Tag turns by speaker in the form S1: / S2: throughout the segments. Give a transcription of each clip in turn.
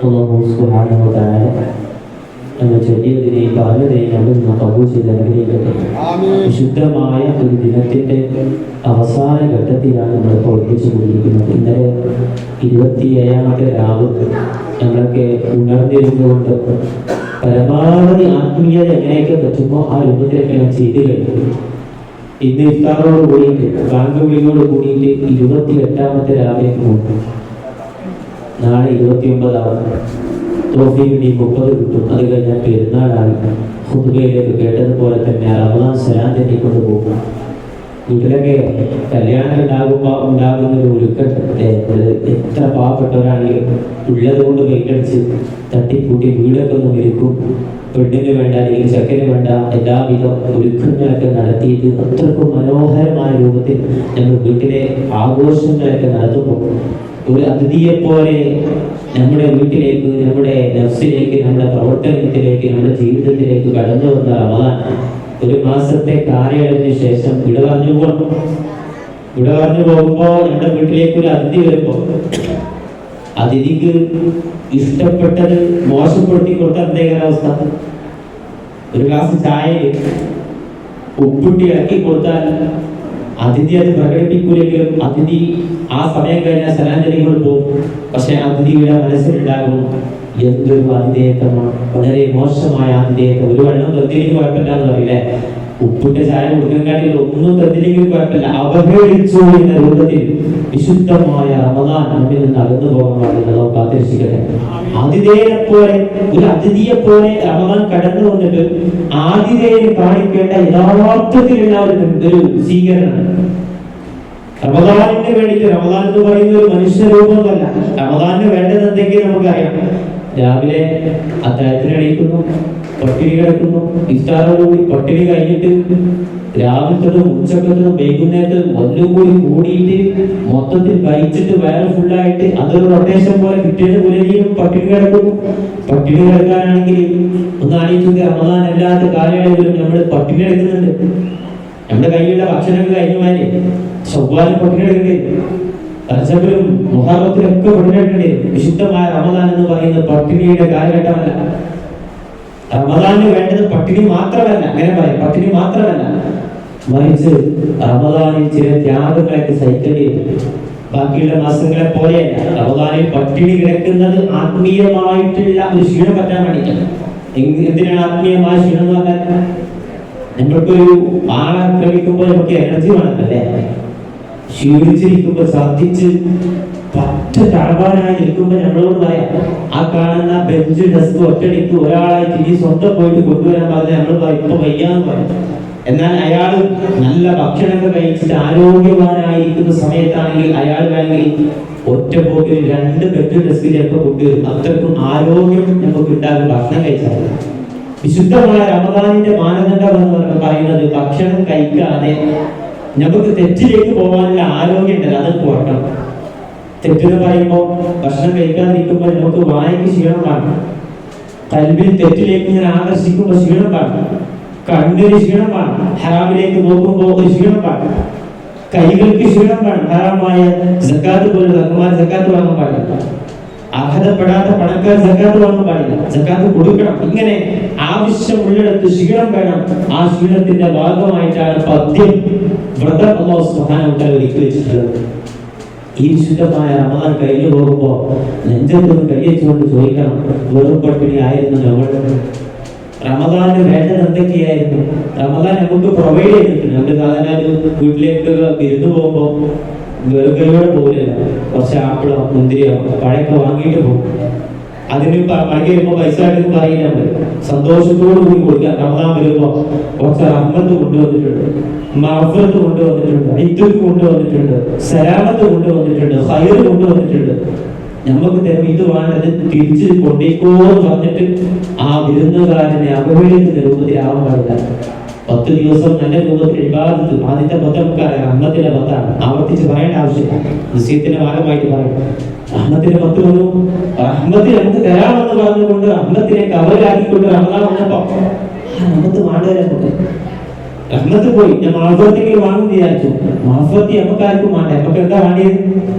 S1: അല്ലാഹു സുബ്ഹാനഹു വ തആല നമ്മൾ ചൊല്ലിയതിനെയും പറഞ്ഞതിനെയും നമ്മൾ കബൂൽ ചെയ്ത് അനുഗ്രഹിക്കട്ടെ. വിശുദ്ധമായ ഒരു ദിനത്തിന്റെ അവസാന ഘട്ടത്തിലാണ് നമ്മൾ പ്രവർത്തിച്ചു കൊണ്ടിരിക്കുന്നത്. ഇന്നലെ 27ാമത്തെ രാവ് നമ്മളൊക്കെ ഉണർന്നിരുന്നുകൊണ്ട് പരമാവധി ആത്മീയത എങ്ങനെയൊക്കെ പറ്റുമോ ആ രൂപത്തിലൊക്കെ ഞാൻ ചെയ്തു കഴിഞ്ഞു. ഇന്ന് ഇഫ്താറോട് കൂടിയിട്ട് ബാങ്ക് വിളിയോട് കൂടിയിട്ട് 28ാമത്തെ രാവിലേക്ക് പോകും. നാളെ 29 തോഫീക്ക് 30 കിട്ടും. അത് കഴിഞ്ഞാൽ പെരുന്നാളായി. ഖുതുബയിലേക്ക് കേട്ടതുപോലെ തന്നെ റമദാൻ സലാം തന്നെ കൊണ്ടുപോകും. വീട്ടിലൊക്കെ കല്യാണം ഉണ്ടാകുന്ന ഒരു ഒരുക്കത്തെ എത്ര പാവപ്പെട്ടവരാണെങ്കിലും ഉള്ളത് കൊണ്ട് വെയിറ്റടിച്ച് തട്ടിക്കൂട്ടി വീടൊക്കെ ഒന്ന് ഒരുക്കും. പെണ്ണിന് വേണ്ട അല്ലെങ്കിൽ ചെക്കന് വേണ്ട എല്ലാവിധ ഒരുക്കങ്ങളൊക്കെ നടത്തിയിട്ട് അത്രക്കും മനോഹരമായ രൂപത്തിൽ നമ്മൾ വീട്ടിലെ ആഘോഷങ്ങളൊക്കെ നടത്തുമ്പോൾ ഒരു അതിഥിയെ പോലെ നമ്മുടെ വീട്ടിലേക്ക്, നമ്മുടെ നഫ്സിലേക്ക്, നമ്മുടെ പ്രവർത്തനത്തിലേക്ക്, നമ്മുടെ ജീവിതത്തിലേക്ക് കടന്നു വന്ന റമദാൻ ഒരു മാസത്തെ കാലയളവിന് ശേഷം വിട പറഞ്ഞു പോകുമ്പോൾ നമ്മുടെ വീട്ടിലേക്ക് ഒരു അതിഥി വരുമ്പോൾ അതിഥിക്ക് ഇഷ്ടപ്പെട്ടത് മോശപ്പെടുത്തി കൊടുത്ത എന്തെങ്കിലും അവസ്ഥ? ഒരു ഗ്ലാസ് ചായയിൽ ഉപ്പിട്ട് ഇളക്കി കൊടുത്താൽ അതിഥി അത് പ്രകടിപ്പിക്കൂലെങ്കിലും അതിഥി ആ സമയം കഴിഞ്ഞാൽ സലാഞ്ചലികൾ പോകും. പക്ഷെ അതിഥിയുടെ മനസ്സിലുണ്ടാകും എന്തൊരു ആതിഥേയത്വമാണ്, വളരെ മോശമായ ആതിഥേയത്വം. ഒരു വെള്ളം തന്നിലേക്ക് കുഴപ്പമില്ല എന്ന് പറയില്ലേ? ഉപ്പിട്ട ചായ കൊടുക്കുന്നതിൽ ഒന്നും തന്നില്ലെങ്കിൽ കുഴപ്പമില്ല. അവഹേളിച്ചു എന്ന രൂപത്തിൽ വിശുദ്ധമായ റമദാൻ നമ്മിൽ നിന്ന് അകന്നു പോകാൻ പാടില്ല. നമുക്ക് കാത്തിരക്ഷിക്കട്ടെ. ആതിഥേയനെ പോലെ, ഒരു അതിഥിയെ പോലെ റമദാൻ കടന്നു വന്നിട്ട് ആതിഥേയന് കാണിക്കേണ്ട യഥാർത്ഥത്തിലുള്ള ഒരു സ്വീകരണം. റമദാനിന് വേണ്ടിയിട്ട്, റമദാൻ എന്ന് പറയുന്ന ഒരു മനുഷ്യരൂപമല്ല. റമദാനിന് വേണ്ടത് എന്തെങ്കിലും നമുക്കറിയാം. രാവിലെ അത്താഴത്തിന് എണീക്കുന്നു, പട്ടിണി കിടക്കുന്നു, ഇഫ്താറോടുകൂടി പട്ടിണി കഴിഞ്ഞിട്ട് രാവിലത്തതും ഉച്ചക്കത്തതും വൈകുന്നേരത്തും ഒന്നും കൂടി കൂടിയിട്ട് മൊത്തത്തിൽ കഴിച്ചിട്ട് വയറ് ഫുള്ളായിട്ട് അതൊരു റൊട്ടേഷൻ പോലെ പിറ്റേന്ന് പുലരിയും പട്ടിണി കിടക്കുന്നു. പട്ടിണി കിടക്കാനാണെങ്കിൽ ഒന്ന് ആലോചിച്ചു, റമദാൻ അല്ലാത്ത കാലയളവിലും നമ്മൾ പട്ടിണി കിടക്കുന്നുണ്ട്. നമ്മുടെ കയ്യിലുള്ള ഭക്ഷണമൊക്കെ കഴിഞ്ഞമാര് ചൊവ്വാലും പട്ടിണി കിടക്കേണ്ടി, റജബിലും മുഹറത്തിലൊക്കെ പട്ടിണി കിടക്കേണ്ടി. വിശുദ്ധമായ റമദാൻ എന്ന് പറയുന്നത് പട്ടിണിയുടെ കാലഘട്ടമല്ല. റമദാന് വേണ്ടത് പട്ടിണി മാത്രമല്ല, അങ്ങനെ പറയാം, പട്ടിണി മാത്രമല്ല, മറിച്ച് റമദാനിൽ ചില ത്യാഗങ്ങളൊക്കെ സഹിക്കേണ്ടി വരും. ബാക്കിയുള്ള മാസങ്ങളെ പോലെയല്ല. റമദാനിൽ പട്ടിണി കിടക്കുന്നത് ആത്മീയമായിട്ടുള്ള ഒരു ക്ഷീണം പറ്റാൻ വേണ്ടിയിട്ടാണ്. എന്തിനാണ് ആത്മീയമായ ക്ഷീണം എന്ന് പറഞ്ഞാൽ? നമ്മൾക്കൊരു ആളെ ആക്രമിക്കുമ്പോൾ നമുക്ക് എനർജി വേണമല്ലേ? ക്ഷീണിച്ചിരിക്കുമ്പോൾ ശ്രദ്ധിച്ച് പറ്റ തളവാനായി നിൽക്കുമ്പോൾ നമ്മളോട് പറയാം, ആ കാണുന്ന ബെഞ്ച് ഡെസ്ക് ഒറ്റടിക്ക് ഒരാളായിട്ട് ഇനി സ്വന്തം പോയിട്ട് കൊണ്ടുവരാൻ പറഞ്ഞാൽ നമ്മൾ പറയും ഇപ്പൊ വയ്യാന്ന് പറയും. എന്നാൽ അയാൾ നല്ല ഭക്ഷണമൊക്കെ കഴിച്ചിട്ട് ആരോഗ്യവാനായിരിക്കുന്ന സമയത്താണെങ്കിൽ അയാൾ വേണമെങ്കിൽ ഒറ്റ പോക്കിൽ 2 ബെഞ്ച് ഡെസ്ക് ചിലപ്പോൾ കൊണ്ടുവരും. അത്രക്കും ആരോഗ്യം നമുക്ക് ഉണ്ടാകും ഭക്ഷണം കഴിച്ചാൽ. വിശുദ്ധമായ റമദാനിന്റെ മാനദണ്ഡം എന്ന് പറയുന്നത് ഭക്ഷണം കഴിക്കാതെ നമുക്ക് തെറ്റിലേക്ക് പോകാനുള്ള ആരോഗ്യം ഉണ്ടല്ലോ, അത് കുറക്കണം. തെറ്റെന്ന് പറയുമ്പോൾ ഭക്ഷണം കഴിക്കാതിരിക്കുമ്പോൾ നമുക്ക് വായക്ക് ക്ഷീണം കാണും, കൽവിൽ തെറ്റിലേക്ക് ഞാൻ ആകർഷിക്കുമ്പോൾ ക്ഷീണം കാണും, കണ്ണിന് ക്ഷീണം കാണും, ഹറാമിലേക്ക് നോക്കുമ്പോൾ ഒരു ക്ഷീണം കാണും, കൈകൾക്ക് ക്ഷീണം കാണും. ഹറാമായ സക്കാത്ത് പോലുള്ള ധർമ്മമായ സക്കാത്ത് വാങ്ങാൻ പാടില്ല, അർഹതപ്പെടാത്ത പണക്കാർ സക്കാത്ത് വാങ്ങാൻ പാടില്ല, സക്കാത്ത് കൊടുക്കണം. ഇങ്ങനെ ആവശ്യമുള്ളിടത്ത് ക്ഷീണം വേണം. ആ ക്ഷീണത്തിന്റെ ഭാഗമായിട്ടാണ് പദ്യം വ്രതം അല്ലാഹു സുബ്ഹാനഹു വ തആല ഒരുക്കി വെച്ചിട്ടുള്ളത്. ഈ വിശുദ്ധമായ റമദാൻ കഴിഞ്ഞു പോകുമ്പോൾ നെഞ്ചത്തൊന്ന് കൈവച്ചുകൊണ്ട് ചോദിക്കണം, വെറും പട്ടിണി ആയിരുന്നു നമ്മൾ? റമദാന് വേണ്ടത് എന്തൊക്കെയായിരുന്നു? റമദാൻ നമുക്ക് പ്രൊവൈഡ് ചെയ്തിട്ടുണ്ട്. നമ്മൾ സാധാരണ വീട്ടിലേക്ക് വിരുന്ന് പോകുമ്പോൾ വെറും കൈയോടെ പോകില്ല, കുറച്ച് ആപ്പിളോ മുന്തിരിയോ പഴയൊക്കെ വാങ്ങിയിട്ട് പോകും. അതിന് പണിക്ക് വരുമ്പോൾ പൈസ ആയിട്ട് പറയില്ല, നമ്മൾ സന്തോഷത്തോടു കൂടി കൊടുക്കുക. റമദാൻ വരുമ്പോൾ കുറച്ച് റഹ്മത്ത് കൊണ്ടുവന്നിട്ടുണ്ട്, മഗ്ഫിറത്ത് കൊണ്ടുവന്നിട്ടുണ്ട്, ഇദ്ദത്ത് കൊണ്ടുവന്നിട്ടുണ്ട്, സലാമത്ത് കൊണ്ടുവന്നിട്ടുണ്ട്, ഖൈർ കൊണ്ടുവന്നിട്ടുണ്ട്. നമുക്ക് തരും ഇത് വേണ്ടത് തിരിച്ച് കൊണ്ടേക്കോന്ന് പറഞ്ഞിട്ട് ആ വിരുന്നുകാരനെ അവഹേളിക്കുന്ന രൂപത്തിലാവാൻ പാടില്ല. 10 ദിവസം നല്ല രൂപത്തിൽ ഇബാദത്ത്. ആദ്യത്തെ 10 നമുക്കറിയാം റഹ്മത്തിന്റെ 10ആണ്, ആവർത്തിച്ച് പറയേണ്ട ആവശ്യമില്ല, നിശ്ചയത്തിന്റെ ഭാഗമായിട്ട് പറയും. റഹ്മത്തിന്റെ 10 വന്നു, റഹ്മത്തിൽ നമുക്ക് തരാമെന്ന് പറഞ്ഞുകൊണ്ട് റഹ്മത്തിനെ കവലാക്കിക്കൊണ്ട് റമദാൻ വന്നപ്പോ റഹ്മത്ത് മാണ്ടവരെ നമുക്ക് റഹ്മത്ത് പോയി. ഞാൻ മാഫറത്തെങ്കിലും വാങ്ങും വിചാരിച്ചു. മാഫറത്തി നമുക്കാർക്കും വേണ്ട. നമുക്ക് എന്താ വേണ്ടിയത്?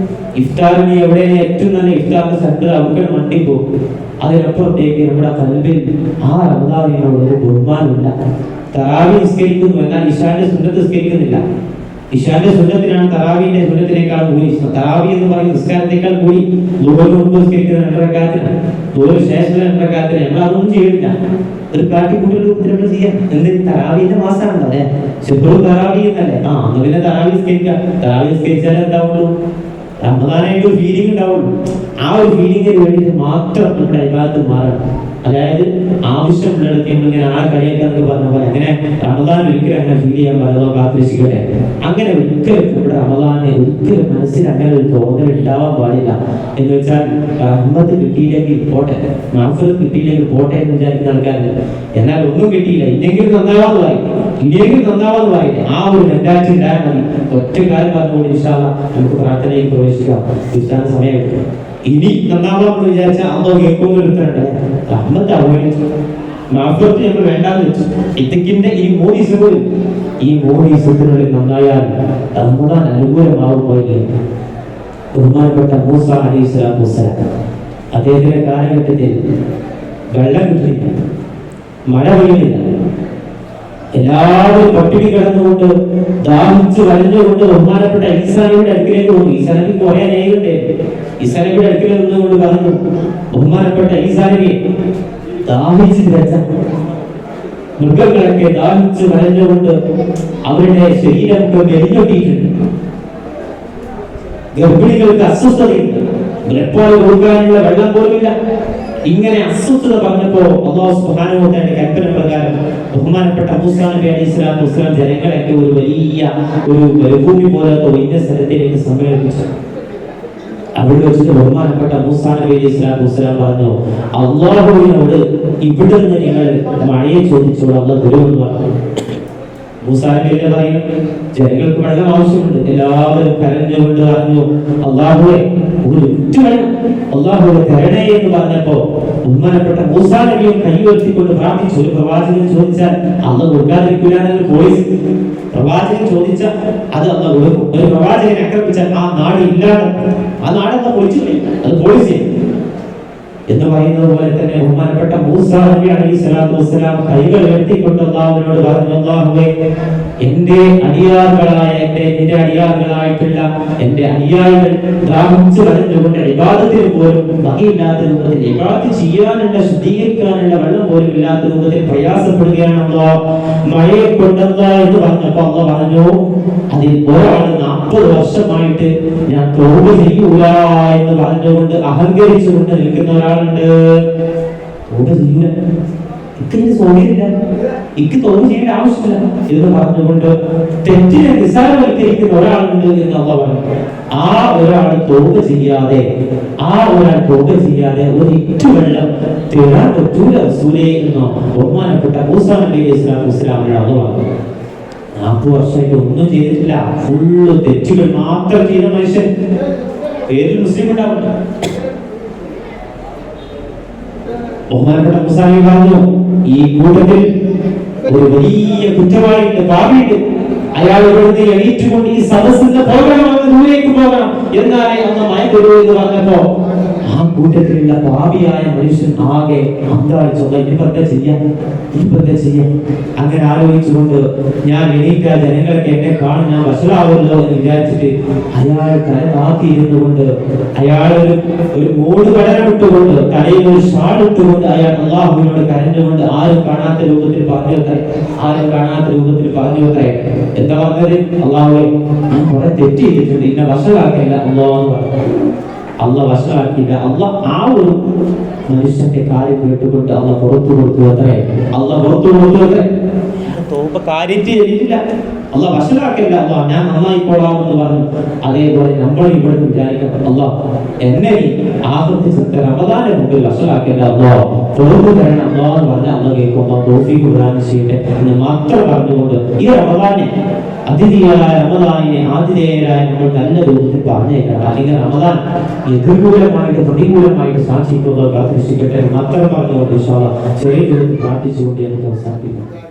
S1: ഇഫ്താറിന് എവിടെ ഏറ്റവും നല്ല ഇഫ്താറിന്റെ സെന്റർ നമുക്ക് വണ്ടി പോകും. അതിനപ്പുറത്തേക്ക് നമ്മുടെ കൽബിൽ ആ റമദാനിനോട് ഒരു ബഹുമാനമില്ല. തറാവി നിസ്കരിക്കുന്നു, എന്നാൽ ഇശാന്റെ സുന്നത്ത് നിസ്കരിക്കുന്നില്ല. ഇശാന്റെ സുന്നത്തിനാണ് തറാവിന്റെ സുന്നത്തിനേക്കാൾ കൂടി ഇഷ്ടം. തറാവി എന്ന് പറയുന്ന നിസ്കാരത്തേക്കാൾ കൂടി ദൂരം മുമ്പ് നിസ്കരിക്കുന്ന 2 റക്അത്തിന്, ദൂരം ശേഷം 2 റക്അത്തിന് നമ്മൾ അതൊന്നും ചെയ്യില്ല. ഒരു കാട്ടിക്കൂട്ടൽ രൂപത്തിൽ നമ്മൾ ചെയ്യാം. എന്ത് തറാവിന്റെ മാസമാണല്ലോ അല്ലെ, ശുക്രു തറാവി എന്നല്ലേ. അന്ന് പിന്നെ തറാവി നിസ്കരിക്കാം. തറാവി നിസ്കരിച്ചാലേ എന്താവുള്ളൂ? റമദാനായിട്ട് ഒരു ഫീലിംഗ് ഉണ്ടാവുള്ളൂ. ആ ഒരു ഫീലിംഗിന് വേണ്ടിയിട്ട് മാത്രം നമ്മുടെ ഇബാദത്ത് മാറണം. അതായത് ആവശ്യമുള്ളിടത്ത് നമ്മളിങ്ങനെ ആ കളിയൊക്കെ പറഞ്ഞ പോലെ അങ്ങനെ റമദാൻ ഒരിക്കലും അങ്ങനെ ഫീൽ ചെയ്യാൻ പലതോ കാത്തിരിക്കട്ടെ. അങ്ങനെ ഒരിക്കലും ഇവിടെ റമദാനെ ഒരിക്കലും മനസ്സിൽ അങ്ങനെ ഒരു തോന്നൽ ഉണ്ടാവാൻ പാടില്ല. എന്ന് വെച്ചാൽ റഹ്മത്ത് കിട്ടിയില്ലെങ്കിൽ പോട്ടെ, മാഫറത്ത് കിട്ടിയില്ലെങ്കിൽ പോട്ടെ എന്ന് വിചാരിക്കുന്ന ആൾക്കാരുണ്ട്. എന്നാൽ ഒന്നും കിട്ടിയില്ല, ഇല്ലെങ്കിലും നന്നാവാന്ന് പറയും, ഇല്ലെങ്കിൽ നന്നാവാന്ന് പറയില്ല. ആ ഒരു മെന്റാലിറ്റി ഉണ്ടായാൽ മതി. ഒറ്റ കാര്യം പറഞ്ഞുകൊണ്ട് ഇൻഷാ അല്ലാഹ് നമുക്ക് പ്രാർത്ഥനയിൽ പ്രവേശിക്കാം. ഇഫ്താർ സമയം കിട്ടും. ഇനി നന്നാവാമെന്ന് വിചാരിച്ചാൽ അള്ളാഹു കേൾക്കുമെന്ന് ഒരുത്തരുണ്ട്. റഹ്മത്ത് അവഗണിച്ചു, മാഫറത്ത് നമ്മൾ വേണ്ടാന്ന് വെച്ചു. ഇത്തക്കിന്റെ ഈ 3 ദിവസങ്ങളിൽ, ഈ 3 ദിവസത്തിനുള്ളിൽ നന്നായാൽ റമദാൻ അനുകൂലമാവുമ്പോൾ ബഹുമാനപ്പെട്ട മൂസ അലൈഹിസ്സലാത്തു വസ്സലാം അദ്ദേഹത്തിന്റെ കാലഘട്ടത്തിൽ വെള്ളം കിട്ടില്ല, മഴ പെയ്യുന്നില്ല. എല്ലാവരും പട്ടിണി കിടന്നുകൊണ്ട് ദാഹിച്ച് വരഞ്ഞുകൊണ്ട് ബഹുമാനപ്പെട്ട ഈസാ നബിയുടെ അടുക്കിലേക്ക് പോകുന്നു. ഈസാ നബി കുറെ നേരിട്ട് ഈസാ നബിയുടെ അടുക്കൽ നിന്നുകൊണ്ട് പറഞ്ഞു, ബഹുമാനപ്പെട്ട ഈസാ നബി ദാഹിച്ച് വെച്ച മൃഗങ്ങളൊക്കെ ദാഹിച്ച് വരഞ്ഞുകൊണ്ട് അവരുടെ ശരീരമൊക്കെ മെലിഞ്ഞൊട്ടിയിട്ടുണ്ട്, ഗർഭിണികൾക്ക് അസ്വസ്ഥതയുണ്ട്, ബ്ലഡ് കൊടുക്കാനുള്ള വെള്ളം പോലുമില്ല. ഇങ്ങനെ അസ്വസ്ഥത പറഞ്ഞപ്പോ അല്ലാഹു സുബ്ഹാനഹു വ തആലയുടെ കൽപ്പന പ്രകാരം ബഹുമാനപ്പെട്ട മൂസാ നബി അലൈഹിസ്സലാത്തു വസ്സലാം ജനങ്ങളൊക്കെ ഒരു വലിയ ഒരു മരുഭൂമി പോലത്തെ വലിയ സ്ഥലത്തിലേക്ക് സമ്മേളിപ്പിച്ചു. അവിടെ വെച്ചിട്ട് ബഹുമാനപ്പെട്ട മൂസാ നബി അലൈഹിസ്സലാത്തു വസ്സലാം പറഞ്ഞു, അല്ലാഹുവിനോട് ഇവിടെ നിന്ന് നിങ്ങൾ മഴയെ ചോദിച്ചോളൂ, അല്ലാഹു തരുമെന്ന് പറഞ്ഞു. മൂസാ നബി പറയും, ജനങ്ങൾക്ക് വെള്ളം ആവശ്യമുണ്ട്. എല്ലാവരും കരഞ്ഞുകൊണ്ട് പറഞ്ഞു, അല്ലാഹുവേ ഒരു വെള്ളം അല്ലാഹുവേ തരണേ എന്ന് പറഞ്ഞപ്പോ ബഹുമാനപ്പെട്ട മൂസാ നബിയും കൈ ഉയർത്തിക്കൊണ്ട് പ്രാർത്ഥിച്ചു. ഒരു പ്രവാചകൻ ചോദിച്ചാൽ അള്ളാഹ് കൊടുക്കാതിരിക്കില്ല എന്നൊരു പോളിസി. പ്രവാചകൻ ചോദിച്ചാൽ അത് അള്ളാഹ് കൊടുക്കും. ഒരു പ്രവാചകൻ ആക്രമിച്ചാൽ ആ നാട് ഇല്ലാതെ, ആ നാടെന്ന് പൊളിച്ചു, അത് പോളിസി എന്ന് പറയുന്നത് പോലെ തന്നെ ബഹുമാനപ്പെട്ട മൂസാ നബി അലൈഹിസ്സലാത്തു വസ്സലാം കൈകൾ ഉയർത്തിക്കൊണ്ട് അല്ലാഹുവിനോട് പറഞ്ഞു, അല്ലാഹുവേ എന്റെ അടിയാറുകളായ എന്റെ അടിയാറുകളായിട്ടുള്ള എന്റെ അനുയായികൾ ദാഹിച്ചു വരഞ്ഞുകൊണ്ട് ഇബാദത്തിന് പോലും വകയില്ലാത്ത രൂപത്തിൽ ഇബാദത്ത് ചെയ്യാനുള്ള ശുദ്ധീകരിക്കാനുള്ള വെള്ളം പോലും ഇല്ലാത്ത രൂപത്തിൽ പ്രയാസപ്പെടുകയാണല്ലോ, മഴയെ കൊണ്ടല്ല എന്ന് പറഞ്ഞപ്പോ അല്ലാഹു പറഞ്ഞു, അതിൽ ഒരാൾ 40 വർഷമായിട്ട് ഞാൻ തൗബ ചെയ്യൂല എന്ന് പറഞ്ഞുകൊണ്ട് അഹങ്കരിച്ചുകൊണ്ട് നിൽക്കുന്ന ഒരാളുണ്ട്. തൗബ ചെയ്യൂല, ഇക്കിന് സൗകര്യമില്ല, ഇക്ക് തൗബ ചെയ്യേണ്ട ആവശ്യമില്ല എന്ന് പറഞ്ഞുകൊണ്ട് തെറ്റിനെ നിസ്സാരവൽക്കരിക്കുന്ന ഒരാളുണ്ട് എന്ന് അല്ലാഹു പറഞ്ഞു. ആ ഒരാൾ തൗബ ചെയ്യാതെ ഒരു ഇറ്റു വെള്ളം തേടാൻ പറ്റൂല റസൂലേ എന്നോ ബഹുമാനപ്പെട്ട മൂസാ നബി അലൈഹിസ്സലാത്തു വസ്സലാമിനോട് അല്ലാഹു പറഞ്ഞു. 40 വർഷമായിട്ട് ഒന്നും ചെയ്തിട്ടില്ല, ഫുള്ള് തെറ്റുകൾ മാത്രം ചെയ്ത മനുഷ്യൻ, പേരിൽ മുസ്ലിം ഉണ്ടാവുന്നു. ബഹുമാനപ്പെട്ട മൂസാ നബി പറഞ്ഞു, ഈ കൂട്ടത്തിൽ ഒരു വലിയ കുറ്റവാളിയുണ്ട്, പാപിയുണ്ട്, അയാൾ ഇവിടുന്ന് എണീറ്റുകൊണ്ട് ഈ സദസ്സിന്റെ പോകണം, ദൂരേക്ക് പോകണം, എന്നാലേ അന്ന് മയക്കൊരു എന്ന് പറഞ്ഞപ്പോ ആ കൂട്ടത്തിലുള്ള പാപിയായ മനുഷ്യൻ ആകെ അന്താളിച്ചു, ഇനിയിപ്പോ ചെയ്യാം. അങ്ങനെ ആലോചിച്ചുകൊണ്ട് ഞാൻ എണീറ്റാൽ ജനങ്ങളൊക്കെ എന്നെ കാണും, ഞാൻ വഷളാവുമല്ലോ എന്ന് വിചാരിച്ചിട്ട് അയാൾ തല താത്തിയിരുന്നു കൊണ്ട് അയാൾ ഒരു മൂട് കടനം ഇട്ടുകൊണ്ട് തലയിൽ ഒരു ഷാൾ ഇട്ടുകൊണ്ട് അയാൾ അല്ലാഹുവിനോട് കരഞ്ഞുകൊണ്ട് ആരും കാണാത്ത രൂപത്തിൽ പറഞ്ഞു വെത്തേ. എന്താ പറഞ്ഞത്? അല്ലാഹുവേ ഞാൻ കുറെ തെറ്റ് ചെയ്തിട്ടുണ്ട്, ഇന്നെ വഷളാക്കില്ല അല്ലാഹു എന്ന് പറഞ്ഞു. അള്ളാഹ് വശമാക്കിയില്ല. അള്ളാഹ് ആ ഒരു മനുഷ്യന്റെ കാര്യം കേട്ടുകൊണ്ട് അള്ളാഹ് പുറത്തു കൊടുത്തു അത്രേ. തോപ കാര്യത്തിൽ ചെയ്തിട്ടില്ല, അള്ളാഹ് വശമാക്കില്ല, അള്ളാഹ് ഞാൻ നന്നായിക്കോളാം എന്ന് പറഞ്ഞു. അതേപോലെ നമ്മൾ ഇവിടെ വിചാരിക്കണം, അള്ളാഹ് എന്നെ ആവർത്തിച്ച റമദാനെ മുമ്പിൽ വശമാക്കില്ല, അള്ളാഹ് പുറത്തു തരണം അള്ളാഹ് എന്ന് പറഞ്ഞാൽ അള്ളാഹ് കേൾക്കുമ്പോൾ തൗഫീഖ് പ്രദാനം ചെയ്യട്ടെ എന്ന് മാത്രം പറഞ്ഞുകൊണ്ട് ഈ റമദാനെ ആതിഥേയരായ നമ്മൾ നല്ല രൂപത്തിൽ പറഞ്ഞേക്കണം. അല്ലെങ്കിൽ റമദാൻ എതിർകൂലമായിട്ട് പ്രതികൂലമായിട്ട് സാക്ഷിക്കുന്നത് പ്രാർത്ഥിക്കട്ടെ മാത്രം പറഞ്ഞുകൊണ്ട് ചെറിയ രൂപത്തിൽ പ്രാർത്ഥിച്ചുകൊണ്ട് നമുക്ക് അവസാനിപ്പിക്കാം.